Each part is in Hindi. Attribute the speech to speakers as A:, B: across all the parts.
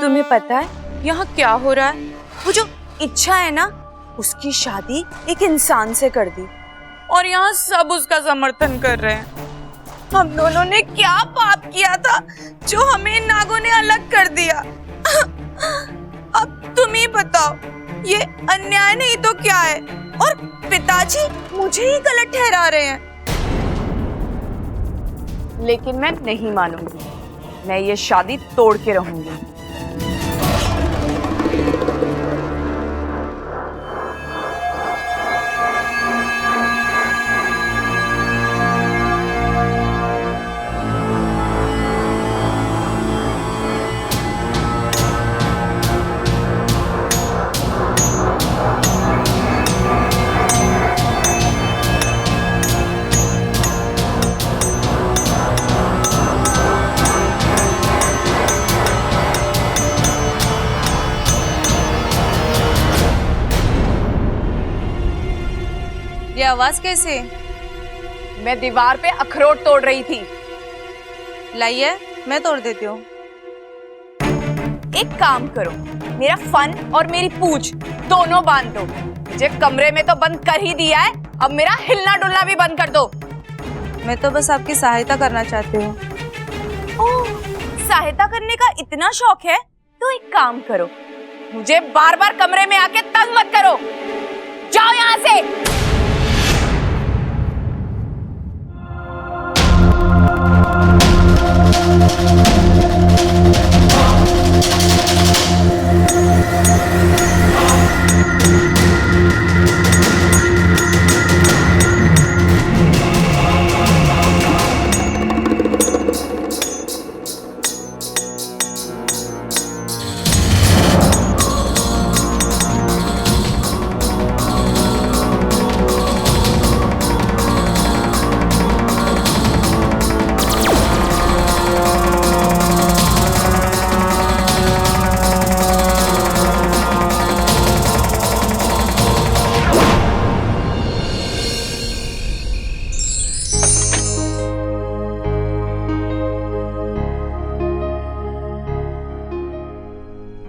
A: तुम्हें पता है यहाँ क्या हो रहा है? वो जो इच्छा है ना, उसकी शादी एक इंसान से कर दी और यहाँ सब उसका समर्थन कर रहे हैं। हम दोनों ने क्या पाप किया था जो हमें इन नागों ने अलग कर दिया? अब तुम ही बताओ, ये अन्याय नहीं तो क्या है? और पिताजी मुझे ही गलत ठहरा रहे हैं। लेकिन मैं नहीं मानूंगी, मैं ये शादी तोड़ के रहूंगी। ये आवाज कैसे? मैं दीवार पे अखरोट तोड़ रही थी। लाइए, मैं तोड़ देती हूँ। एक काम करो, मेरा फन और मेरी पूछ दोनों बांध दो। मुझे कमरे में तो बंद कर ही दिया है, अब मेरा हिलना डुलना भी बंद कर दो। मैं तो बस आपकी सहायता करना चाहती हूँ। ओह, सहायता करने का इतना शौक है तो एक काम करो, मुझे बार बार कमरे में आके तंग मत करो। जाओ यहाँ से।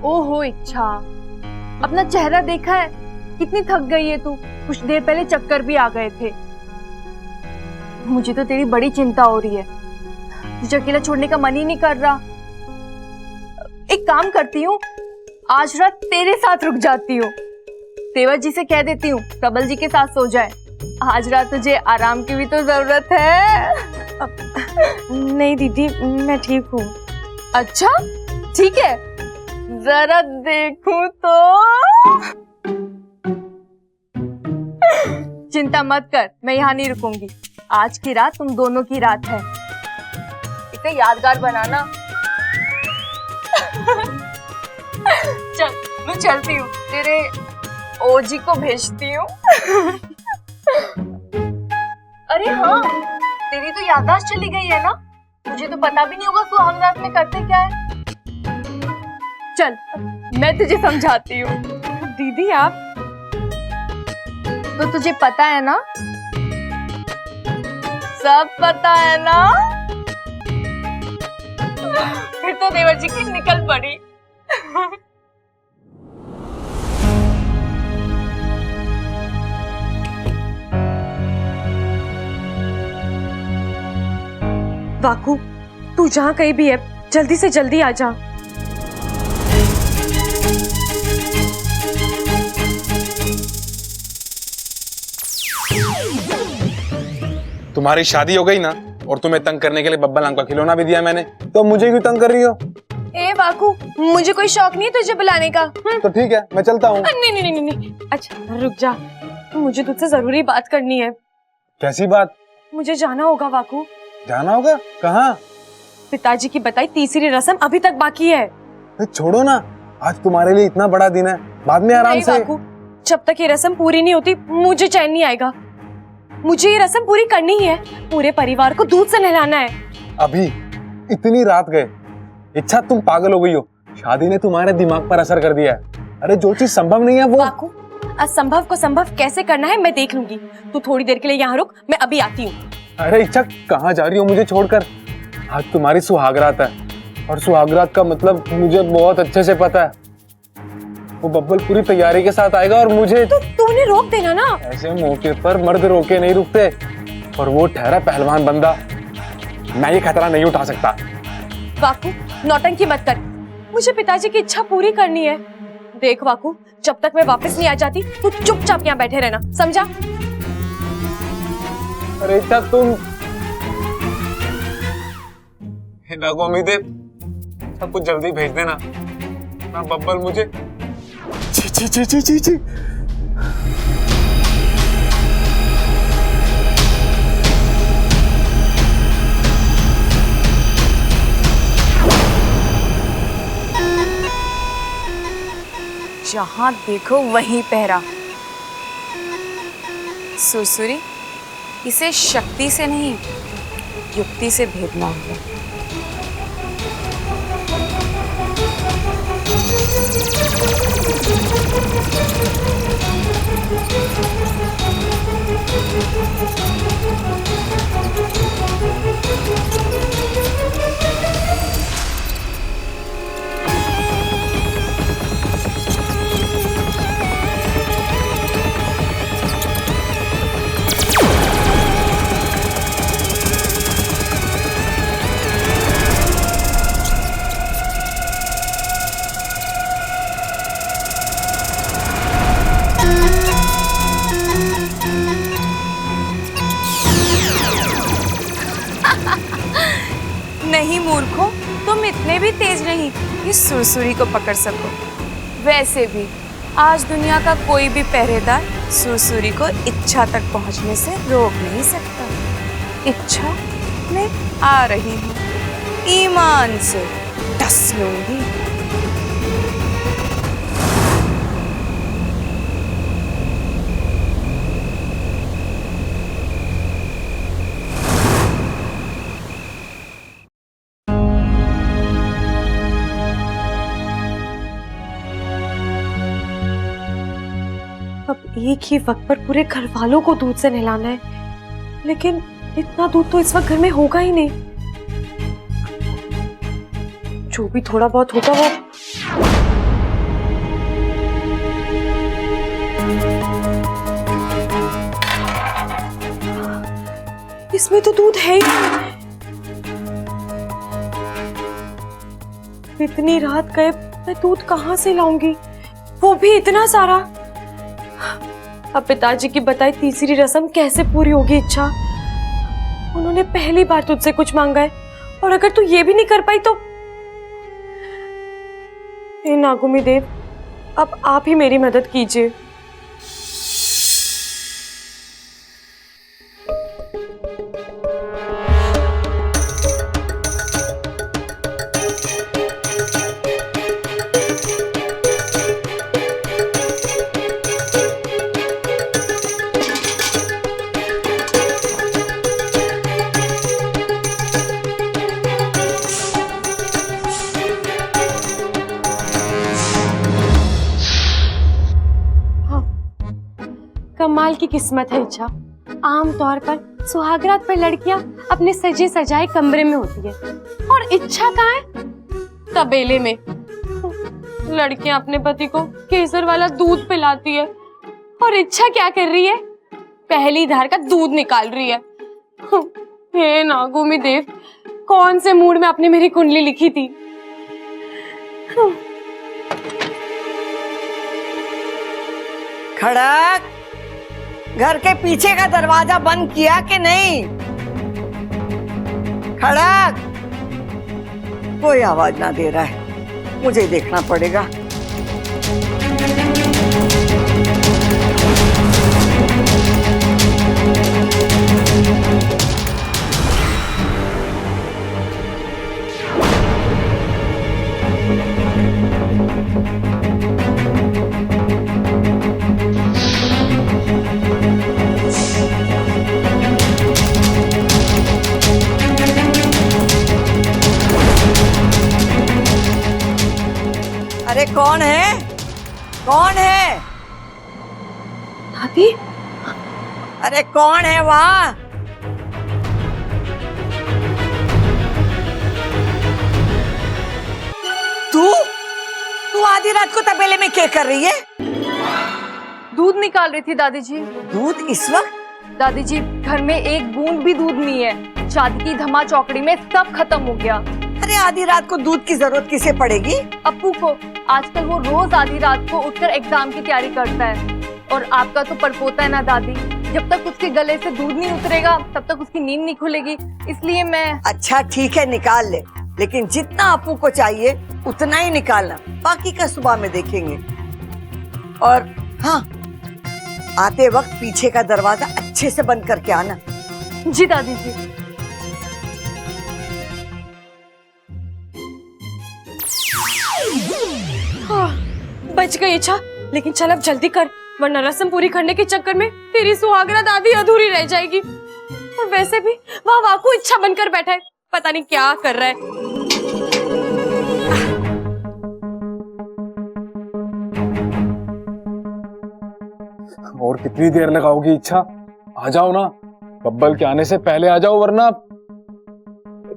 A: ओहो इच्छा, अपना चेहरा देखा है? कितनी थक गई है तू। कुछ देर पहले चक्कर भी आ गए थे। मुझे तो तेरी बड़ी चिंता हो रही है, तुझे अकेला छोड़ने का मन ही नहीं कर रहा। एक काम करती हूँ, आज रात तेरे साथ रुक जाती हूँ। तेवर जी से कह देती हूँ प्रबल जी के साथ सो जाए। आज रात तुझे आराम की भी तो जरूरत है। नहीं दीदी, मैं ठीक हूँ। अच्छा ठीक है, जरा देखूं तो। चिंता मत कर, मैं यहाँ नहीं रुकूंगी। आज की रात तुम दोनों की रात है, इसे यादगार बनाना। चल मैं चलती हूँ, तेरे ओजी को भेजती हूँ। अरे हाँ, तेरी तो याददाश्त चली गई है ना? मुझे तो पता भी नहीं होगा सुहाग रात में करते क्या है। चल मैं तुझे समझाती हूँ। दीदी आप तो, तुझे पता है ना? सब पता है ना? फिर तो देवर जी की निकल पड़ी। वाकू, तू जहाँ कहीं भी है, जल्दी से जल्दी आ जा।
B: तुम्हारी शादी हो गई ना, और तुम्हें तंग करने के लिए बब्बा लांग का खिलौना भी दिया मैंने, तो मुझे क्यों तंग कर रही हो?
A: ए वाकू, मुझे कोई शौक नहीं है तुझे बुलाने का।
B: तो ठीक है, मैं चलता हूँ।
A: नहीं नहीं नहीं नहीं, अच्छा रुक जा, मुझे तुझसे जरूरी बात करनी है।
B: कैसी बात?
A: मुझे जाना होगा वाकू।
B: जाना होगा? कहाँ?
A: पिताजी की बताई तीसरी रस्म अभी तक बाकी है।
B: छोड़ो ना, आज तुम्हारे लिए इतना बड़ा दिन है, बाद में आराम से।
A: वाकू, जब तक ये रस्म पूरी नहीं होती मुझे चैन नहीं आएगा। मुझे ये रस्म पूरी करनी ही है, पूरे परिवार को दूध से नहलाना है।
B: अभी इतनी रात गए, इच्छा तुम पागल हो गई हो। शादी ने तुम्हारे दिमाग पर असर कर दिया है। अरे जो चीज संभव नहीं है वो।
A: वाकू, असंभव को संभव कैसे करना है मैं देख लूंगी। तू थोड़ी देर के लिए यहाँ रुक, मैं अभी आती हूँ।
B: अरे इच्छा, कहाँ जा रही हो मुझे छोड़कर? आज तुम्हारी सुहाग रात है और सुहागरात का मतलब मुझे बहुत अच्छे से पता है। वो बब्बल पूरी तैयारी के साथ आएगा और मुझे
A: तो तू उन्हें रोक देना ना।
B: ऐसे मौके पर मर्द रोके नहीं रुकते, और वो ठहरा पहलवान बंदा। मैं ये खतरा नहीं उठा सकता।
A: वाकू, नौटंकी मत कर, मुझे पिताजी की इच्छा पूरी करनी है। देख वाकू, जब तक मैं वापस नहीं आ जाती तू चुपचाप यहाँ बैठे रहना, समझा?
B: अरे इच्छा तुम नागोमी देव, सब कुछ जल्दी भेज देना ना। बब्बल मुझे ची ची ची ची ची ची।
A: जहां देखो वहीं पहरा।
C: सुरसुरी, इसे शक्ति से नहीं युक्ति से भेदना होगा। नहीं मूर्खों, तुम इतने भी तेज नहीं कि सुरसुरी को पकड़ सको। वैसे भी आज दुनिया का कोई भी पहरेदार सुरसुरी को इच्छा तक पहुंचने से रोक नहीं सकता। इच्छा मैं आ रही हूँ, ईमान से डस लूंगी।
A: अब एक ही वक्त पर पूरे घर वालों को दूध से नहलाना है, लेकिन इतना दूध तो इस वक्त घर में होगा ही नहीं। जो भी थोड़ा बहुत होगा वो इसमें तो दूध है ही नहीं। इतनी रात गए, मैं दूध कहाँ से लाऊंगी, वो भी इतना सारा। अब पिताजी की बताई तीसरी रस्म कैसे पूरी होगी इच्छा? उन्होंने पहली बार तुझसे कुछ मांगा है, और अगर तू ये भी नहीं कर पाई तो हे नागुमी देव, अब आप ही मेरी मदद कीजिए। कमाल की किस्मत है इच्छा। आमतौर पर सुहागरात पर लड़कियां अपने सजे सजाए कमरे में होती है, और इच्छा कहाँ है? तबेले में। लड़कियां अपने पति को केसर वाला दूध पिलाती है, और इच्छा क्या कर रही है? पहली धार का दूध निकाल रही है। हे नागुमी देव, कौन से मूड में आपने मेरी कुंडली लिखी थी?
D: खड़क, घर के पीछे का दरवाजा बंद किया कि नहीं? खड़क, कोई आवाज ना दे रहा है, मुझे देखना पड़ेगा। अरे कौन है? कौन है?
A: दादी,
D: अरे कौन है वहाँ? आधी रात को तबेले में क्या कर रही है?
A: दूध निकाल रही थी दादी जी।
D: दूध इस वक्त?
A: दादी जी, घर में एक बूंद भी दूध नहीं है। शादी की धमा चौकड़ी में सब खत्म हो गया।
D: अरे आधी रात को दूध की जरूरत किसे पड़ेगी?
A: अप्पू को। आजकल वो रोज आधी रात को उठकर एग्जाम की तैयारी करता है। और आपका तो परपोता है ना दादी, जब तक उसके गले से दूध नहीं उतरेगा तब तक उसकी नींद नहीं खुलेगी। इसलिए मैं।
D: अच्छा ठीक है, निकाल ले, लेकिन जितना अप्पू को चाहिए उतना ही निकालना, बाकी का सुबह में देखेंगे। और हाँ, आते वक्त पीछे का दरवाजा अच्छे से बंद करके आना।
A: जी दादी जी।
C: बच गई इच्छा, लेकिन चल अब जल्दी कर, वरना रस्म पूरी करने के चक्कर में तेरी सुहागरा दादी अधूरी रह जाएगी। और वैसे भी वहाँ वाकू इच्छा बनकर बैठा है, पता नहीं क्या कर रहा है।
B: और कितनी देर लगाओगी इच्छा? आ जाओ ना, बब्बल के आने से पहले आ जाओ, वरना।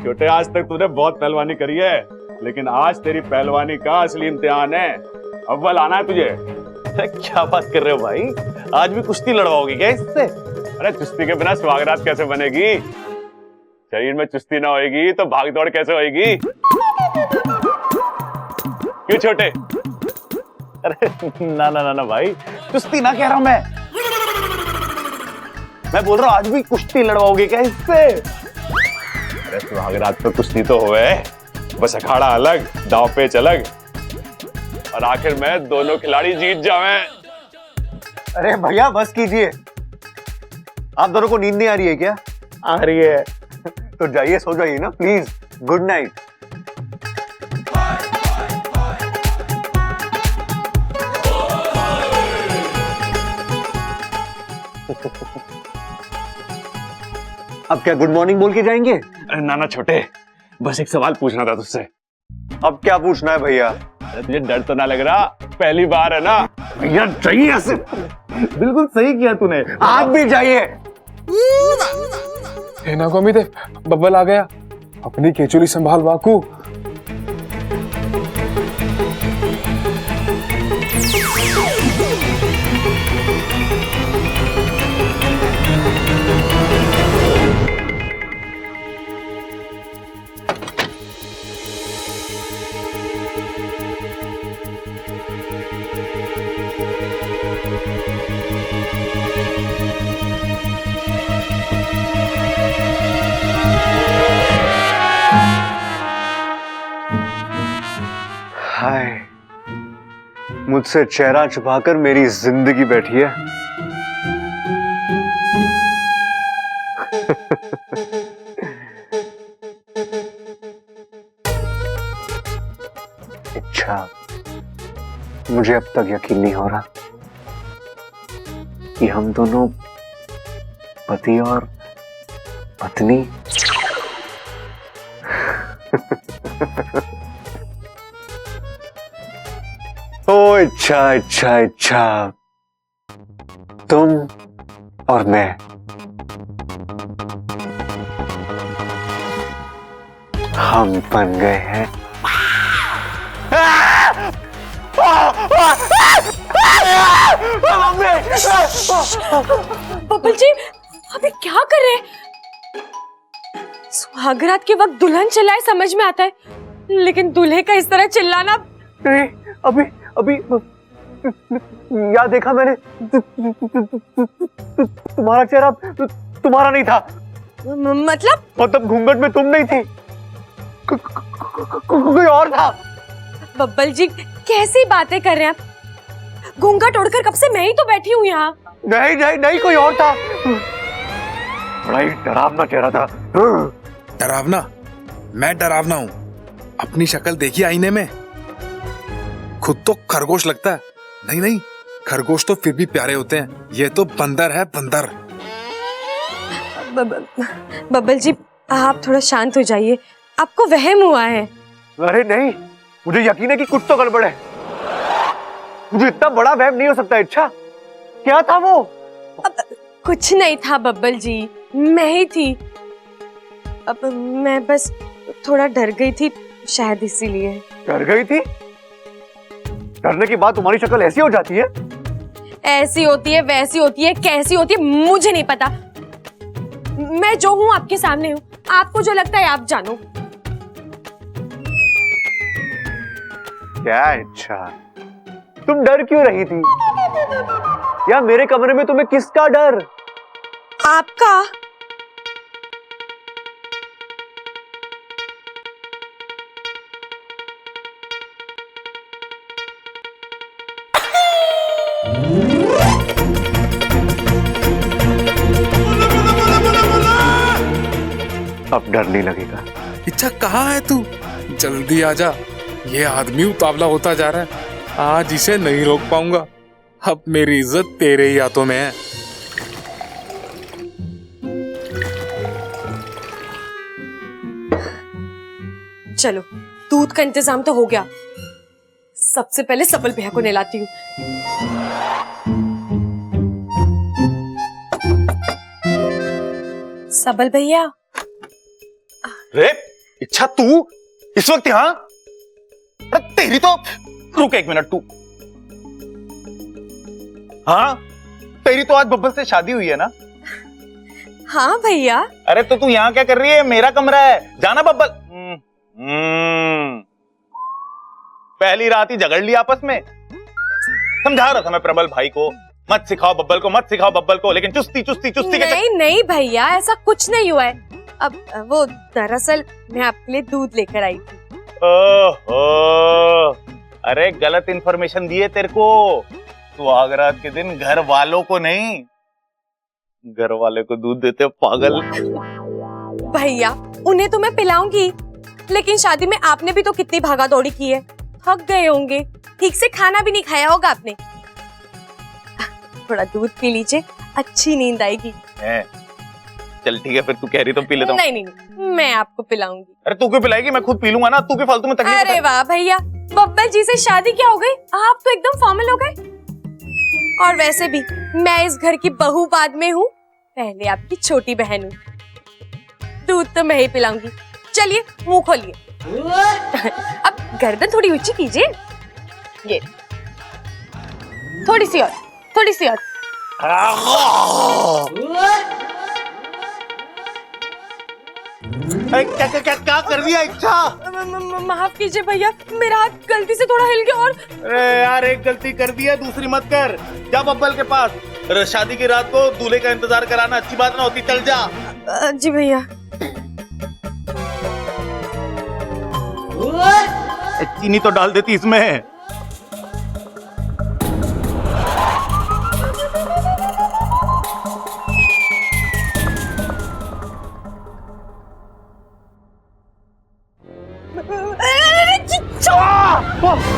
E: छोटे, आज तक तूने बहुत पहलवानी करी है, लेकिन आज तेरी पहलवानी का असली इम्तिहान है। अव्वल आना है तुझे।
F: क्या बात कर रहे हो भाई, आज भी कुश्ती लड़वाओगे क्या इससे?
E: अरे चुस्ती के बिना सुहागरात कैसे बनेगी? शरीर में चुस्ती ना होएगी तो भाग दौड़ कैसे होएगी? क्यों छोटे?
F: अरे ना ना ना ना भाई, कुश्ती ना कह रहा हूं मैं बोल रहा हूँ आज भी कुश्ती लड़वाओगे क्या इससे?
E: अरे सुहागरात तो कुश्ती तो होवे, बस अखाड़ा अलग, दांव पेच अलग, और आखिर में दोनों खिलाड़ी जीत जावे।
F: अरे भैया बस कीजिए, आप दोनों को नींद नहीं आ रही है क्या? आ रही है तो जाइए, सो जाइए ना प्लीज। Good night. अब क्या गुड मॉर्निंग बोल के जाएंगे?
E: अरे ना ना छोटे, बस एक सवाल पूछना था तुझसे।
F: अब क्या पूछना है भैया?
E: अरे तुझे डर तो ना लग रहा? पहली बार है ना?
F: भैया जाइए ऐसे। बिल्कुल सही किया तूने, आप भी जाइए।
B: ना को दे, बब्बल आ गया। अपनी केचुली संभाल वाकू।
F: हाय, मुझसे चेहरा छुपाकर मेरी जिंदगी बैठी है। अच्छा, मुझे अब तक यकीन नहीं हो रहा कि हम दोनों पति और पत्नी। ओ अच्छा अच्छा अच्छा, तुम और मैं हम बन गए हैं।
C: बब्बल जी अबे क्या कर रहे हैं? सुहागरात के वक्त दुल्हन चिल्लाए समझ में आता है, लेकिन दूल्हे का इस तरह चिल्लाना।
F: नहीं, अभी अभी याद देखा मैंने, तुम्हारा चेहरा तुम्हारा नहीं था। मतलब घूंघट में तुम नहीं थी, कोई और था।
C: बब्बल जी कैसी बातें कर रहे हैं आप? घूंघट ओढ़कर कब से मैं ही तो बैठी हूँ यहाँ।
F: नहीं नहीं नहीं, कोई और था। बड़ा ही डरावना चेहरा था।
G: डरावना? मैं डरावना हूँ? अपनी शक्ल देखी आईने में? खुद तो खरगोश लगता है। नहीं नहीं, खरगोश तो फिर भी प्यारे होते हैं, ये तो बंदर है, बंदर।
C: बब्बल जी आप थोड़ा शांत हो जाइए, आपको वहम हुआ है।
F: अरे नहीं, मुझे यकीन है कि कुछ तो गड़बड़ है। मुझे इतना बड़ा वहम नहीं हो सकता। अच्छा क्या था वो?
C: अब कुछ नहीं था बब्बल जी, मैं ही थी। अब मैं बस थोड़ा डर गई थी, शायद इसीलिए।
F: डर गई थी? डरने की बात तुम्हारी शक्ल ऐसी हो जाती है।
A: ऐसी होती है, वैसी होती है, कैसी होती है मुझे नहीं पता। मैं जो हूं आपके सामने हूं, आपको जो लगता है आप जानो।
F: क्या इच्छा, तुम डर क्यों रही थी? या मेरे कमरे में तुम्हें किसका डर?
A: आपका।
F: अब डर नहीं लगेगा।
G: इच्छा कहाँ है तू? जल्दी आजा, ये आदमी उतावला होता जा रहा है। आज इसे नहीं रोक पाऊंगा। अब मेरी इज्जत तेरे ही हाथों में है।
A: चलो, दूध का इंतजाम तो हो गया। सबसे पहले सबल भैया को नहलाती हूँ। सबल भैया।
H: रे इच्छा, तू इस वक्त यहाँ? अरे तेरी तो, रुक एक मिनट तू। हाँ, तेरी तो आज बब्बल से शादी हुई है ना?
A: हाँ भैया।
H: अरे तो तू यहाँ क्या कर रही है? मेरा कमरा है, जाना बब्बल। पहली रात ही झगड़ ली आपस में। समझा रहा था मैं प्रबल भाई को, मत सिखाओ बब्बल को, मत सिखाओ बब्बल को, लेकिन चुस्ती चुस्ती चुस्ती
A: नहीं नहीं भैया, ऐसा कुछ नहीं हुआ है। अब वो दरअसल मैं आपके लिए दूध लेकर आई थी।
H: ओहो, अरे गलत इंफॉर्मेशन दिए तेरे को। सुहागरात के दिन घर वालों को नहीं, घर वाले को दूध देते पागल।
A: भैया उन्हें तो मैं पिलाऊंगी, लेकिन शादी में आपने भी तो कितनी भागा दौड़ी की है, थक गए होंगे, ठीक से खाना भी नहीं खाया होगा आपने। थोड़ा दूध पी लीजिए, अच्छी नींद आएगी।
H: चल ठीक है, फिर तू कह रही तो पी लेता हूँ।
A: नहीं नहीं, मैं आपको पिलाऊंगी।
H: अरे तू क्यों पिलाएगी? मैं खुद पी लूंगा ना, तू क्यों फालतू में तकलीफ
A: अरे वाह भैया, बब्बल जी से शादी क्या हो गई, आप तो एकदम फॉर्मल हो गए। और वैसे भी मैं इस घर की बहू बाद में हूँ, पहले आपकी छोटी बहन हूँ। दूध तो मैं ही पिलाऊंगी। चलिए मुंह खोलिए। अब गर्दन थोड़ी ऊंची कीजिए, ये थोड़ी सी और, थोड़ी सी और।
H: क्या कर दिया इच्छा?
A: माफ कीजिए भैया, मेरा हाथ गलती से थोड़ा हिल गया। और
H: अरे यार, एक गलती कर दी है, दूसरी मत कर। जा बब्बल के पास, शादी की रात को दूल्हे का इंतजार कराना अच्छी बात ना होती। चल जा।
A: जी भैया।
H: चीनी तो डाल देती इसमें।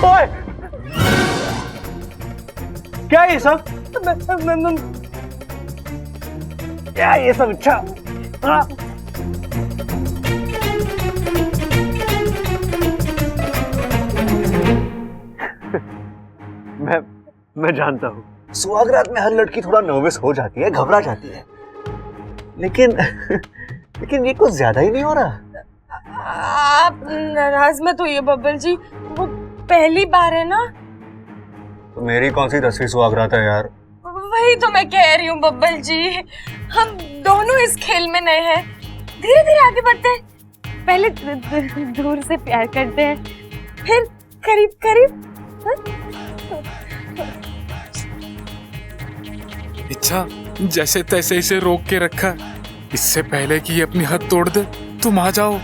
F: ओए! क्या ये सब? क्या ये सब इच्छा? मैं जानता हूँ, सुहागरात में हर लड़की थोड़ा नर्वस हो जाती है, घबरा जाती है, लेकिन ये कुछ ज्यादा ही नहीं हो रहा।
A: आप नाराज मत होइए बब्बल जी, वो पहली बार है ना।
F: तो मेरी कौन सी 10वीं सुहागरात है यार?
A: वही तो मैं कह रही हूँ बब्बल जी, हम दोनों इस खेल में नए हैं। धीरे धीरे आगे बढ़ते हैं, पहले दूर से प्यार करते हैं, फिर करीब करीब।
G: इच्छा, जैसे तैसे इसे रोक के रखा, इससे पहले कि ये अपनी हद तोड़ दे, तुम आ जाओ।